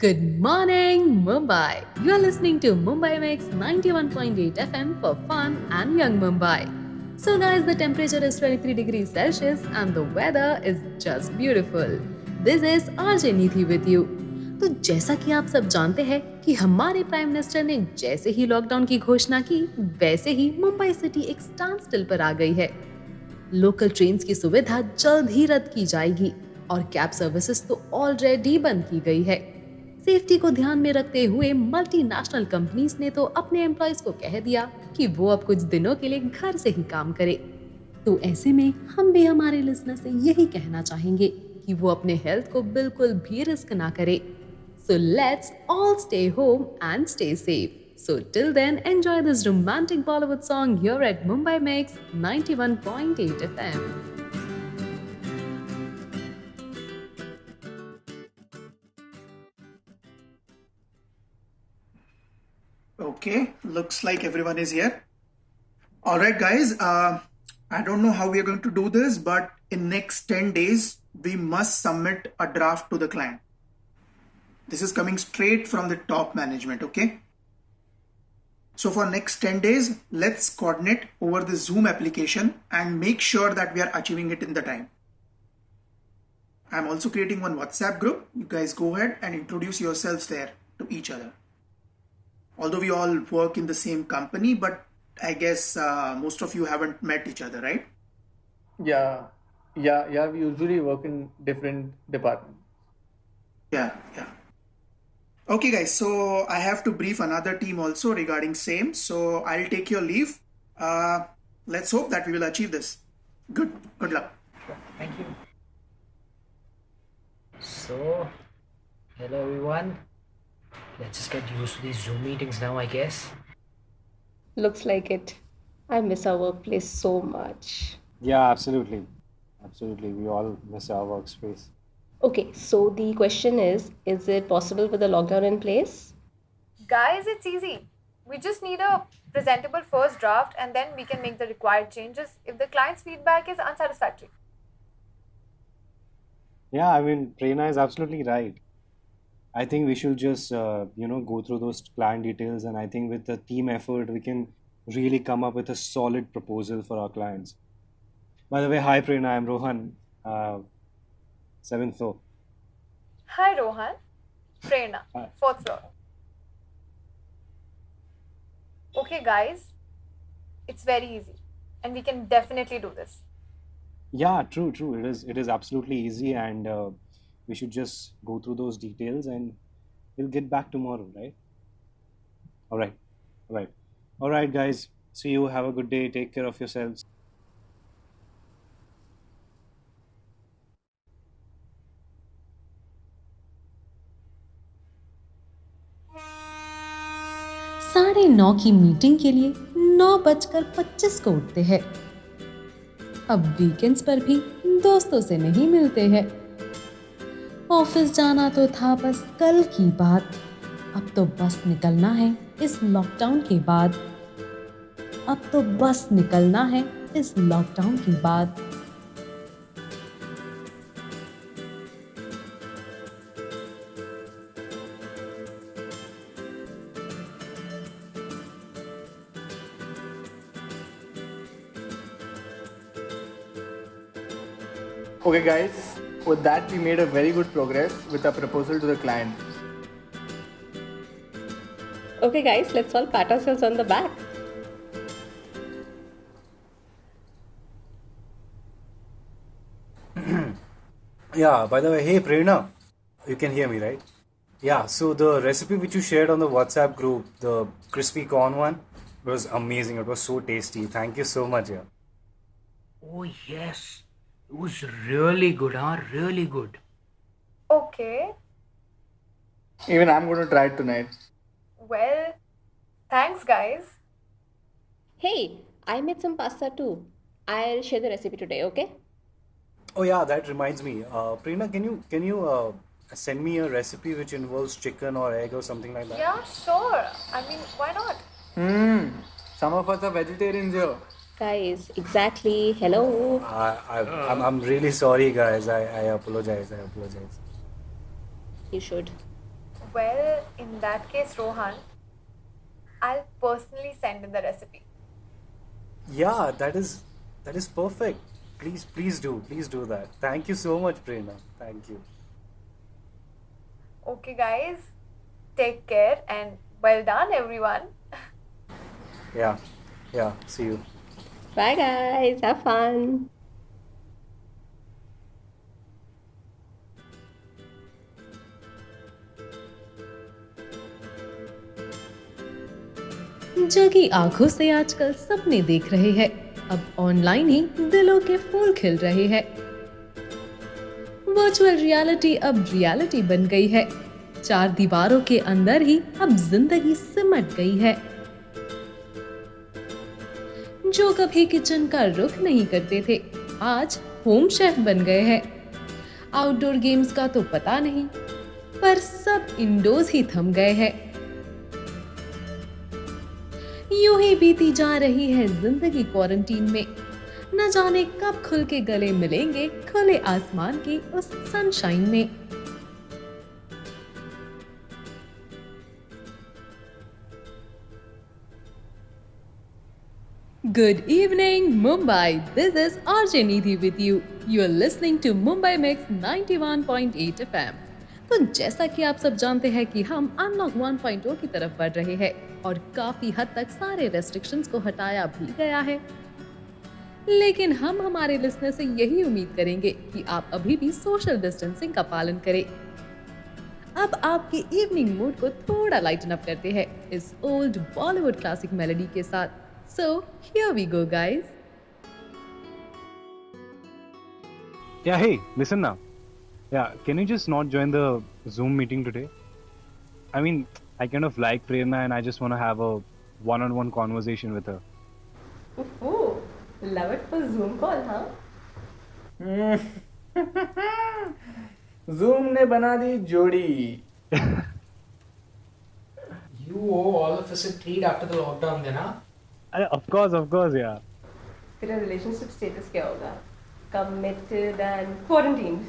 Good morning, Mumbai. You are listening to Mumbai Mix 91.8 FM for fun and young Mumbai. So, guys, the temperature is 23 degrees Celsius and the weather is just beautiful. This is RJ Nithi with you. तो जैसा कि आप सब जानते हैं कि हमारे prime minister ने जैसे ही लॉकडाउन की घोषणा की वैसे ही मुंबई सिटी एक स्टैंड स्टिल पर आ गई है। लोकल ट्रेन्स की सुविधा जल्द ही रद्द की जाएगी और कैब सर्विसेज तो ऑलरेडी बंद की गई है। सेफ्टी को ध्यान में रखते हुए मल्टीनेशनल कंपनीज ने तो अपने एम्प्लॉयज को कह दिया कि वो अब कुछ दिनों के लिए घर से ही काम करे। तो ऐसे में हम भी हमारे लिसनर से यही कहना चाहेंगे कि वो अपने हेल्थ को बिल्कुल भी रिस्क ना करे। So let's all stay home and stay safe. So till then, enjoy this romantic Bollywood song here at Mumbai Mix 91.8 FM. Okay, looks like everyone is here. All right, guys. I don't know how we are going to do this, but in next 10 days, we must submit a draft to the client. This is coming straight from the top management, okay? So for next 10 days, let's coordinate over the Zoom application and make sure that we are achieving it in the time. I'm also creating one WhatsApp group. You guys go ahead and introduce yourselves there to each other. Although we all work in the same company, but I guess most of you haven't met each other, right? Yeah, yeah. We usually work in different departments. Yeah. Okay, guys. So I have to brief another team also regarding same. So I'll take your leave. Let's hope that we will achieve this. Good luck. Thank you. So, hello everyone. Let's just get used to these Zoom meetings now, I guess. Looks like it. I miss our workplace so much. Yeah, absolutely. Absolutely. We all miss our workspace. Okay, so the question is it possible with the lockdown in place? Guys, it's easy. We just need a presentable first draft and then we can make the required changes if the client's feedback is unsatisfactory. Yeah, I mean, Prerna is absolutely right. I think we should just, go through those client details, and I think with the team effort, we can really come up with a solid proposal for our clients. By the way, hi Prerna, I'm Rohan, 7th floor. Hi Rohan. Prerna, Hi. 4th floor. Okay guys, it's very easy and we can definitely do this. Yeah, true. It is absolutely easy, and we should just go through those details, and we'll get back tomorrow, right? All right, all right, guys. See you. Have a good day. Take care of yourselves. साढ़े 9 की meeting के लिए 9:25 को उठते हैं। अब weekends पर भी दोस्तों से नहीं मिलते हैं। ऑफिस जाना तो था बस कल की बात, अब तो बस निकलना है इस लॉकडाउन के बाद। अब तो बस निकलना है इस लॉकडाउन के बाद। Okay, guys. With that, we made a very good progress with our proposal to the client. Okay, guys, let's all pat ourselves on the back. Yeah, by the way, hey Prerna, you can hear me, right? Yeah, so the recipe which you shared on the WhatsApp group, the crispy corn one, was amazing. It was so tasty. Thank you so much. Yeah. Oh, yes. It was really good, huh? Really good. Okay, Even I'm going to try it tonight. well, thanks guys. Hey, I made some pasta too. I'll share the recipe today, okay? Oh yeah, that reminds me. Prerna, can you send me a recipe which involves chicken or egg or something like that? Yeah, sure. I mean, why not? Some of us are vegetarians here. Guys, exactly. Hello. I'm really sorry, guys. I apologize. You should. Well, in that case, Rohan, I'll personally send in the recipe. Yeah, that is perfect. Please do that. Thank you so much, Prerna. Thank you. Okay, guys, take care and well done, everyone. Yeah, yeah. See you. Bye, guys. Have fun. जो कि आंखों से आजकल सपने देख रहे हैं, अब ऑनलाइन ही दिलों के फूल खिल रहे हैं। वर्चुअल रियलिटी अब रियलिटी बन गई है। 4 दीवारों के अंदर ही अब जिंदगी सिमट गई है। जो कभी किचन का रुख नहीं करते थे, आज होम शेफ बन गए हैं। आउटडोर गेम्स का तो पता नहीं, पर सब इंडोर्स ही थम गए हैं। यूं ही बीती जा रही है जिंदगी क्वारंटीन में। न जाने कब खुल के गले मिलेंगे खुले आसमान की उस सनशाइन में। Good evening, Mumbai. This is RJ Nidhi with you. You are listening to Mumbai Mix 91.8 FM. तो जैसा कि आप सब जानते हैं कि हम अनलॉक 1.0 की तरफ बढ़ रहे हैं और काफी हद तक सारे रेस्ट्रिक्शंस को हटाया भी गया है। लेकिन हम हमारे लिसनर से यही उम्मीद करेंगे कि आप अभी भी सोशल डिस्टेंसिंग का पालन करें। अब आपके इवनिंग मूड को थोड़ा लाइटन अप करते हैं इस ओल्ड बॉलीवुड क्लासिक मेलोडी के साथ। So here we go, guys. Yeah, hey, listen now. Yeah, can you just not join the Zoom meeting today? I mean, I kind of like Prerna and I just want to have a one-on-one conversation with her. Ooh, love it for Zoom call, huh? Zoom ने बना दी जोड़ी। You owe all of us a treat after the lockdown, then, huh? Of course, yeah. तेरा relationship status क्या होगा? Committed and quarantined.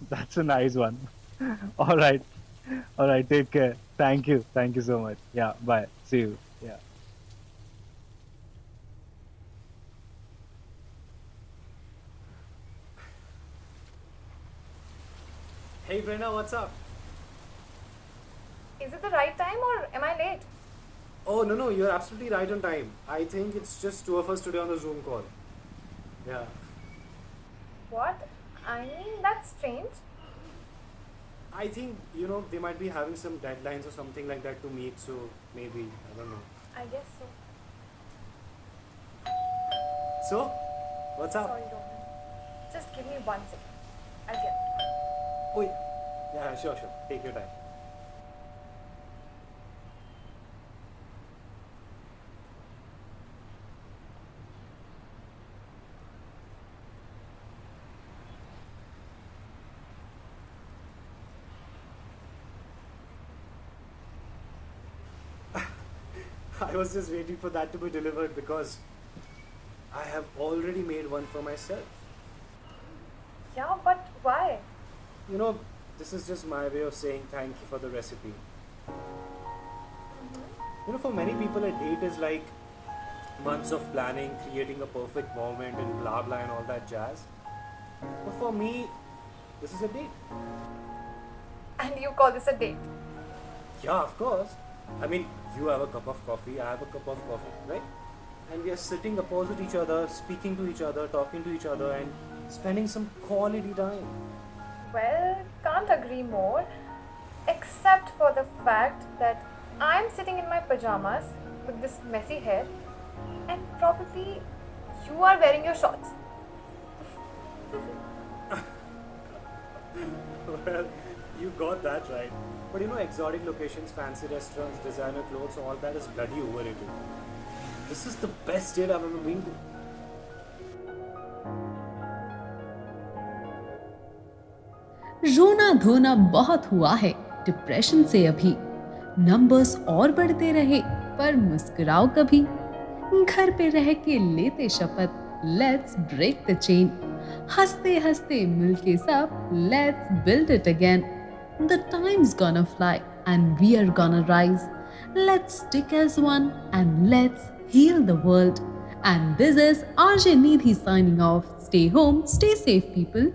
That's a nice one. All right, take care. Thank you so much. Yeah, bye. See you. Yeah. Hey, Prerna, what's up? Is it the right time or am I late? Oh, no, you're absolutely right on time. I think it's just 2 of us today on the Zoom call. Yeah. What? I mean, that's strange. I think, they might be having some deadlines or something like that to meet, so maybe, I don't know. I guess so. So, what's up? Sorry, Rohan. Just give me 1 second. I'll get it. Oh, yeah, sure. Take your time. I was just waiting for that to be delivered because I have already made one for myself. Yeah, but why? This is just my way of saying thank you for the recipe. For many people, a date is like months of planning, creating a perfect moment, and blah blah and all that jazz. But for me, this is a date. And you call this a date? Yeah, of course. I mean, you have a cup of coffee, I have a cup of coffee, right? And we are sitting opposite each other, speaking to each other, talking to each other, and spending some quality time. Well, can't agree more. Except for the fact that I'm sitting in my pajamas with this messy hair, and probably you are wearing your shorts. Well, you got that right. But exotic locations, fancy restaurants, designer clothes, all that is bloody overrated. This is the best date I've ever been to. रोना धोना बहुत हुआ है depression से अभी। Numbers और बढ़ते रहे पर मुस्कुराओ कभी। घर पे रह के लेते शपथ, लेट्स ब्रेक द चेन। हंसते हंसते मिलके सब, let's build it again. The time's gonna fly and we are gonna rise. Let's stick as one and let's heal the world. And this is RJ Nidhi signing off. Stay home, stay safe, people.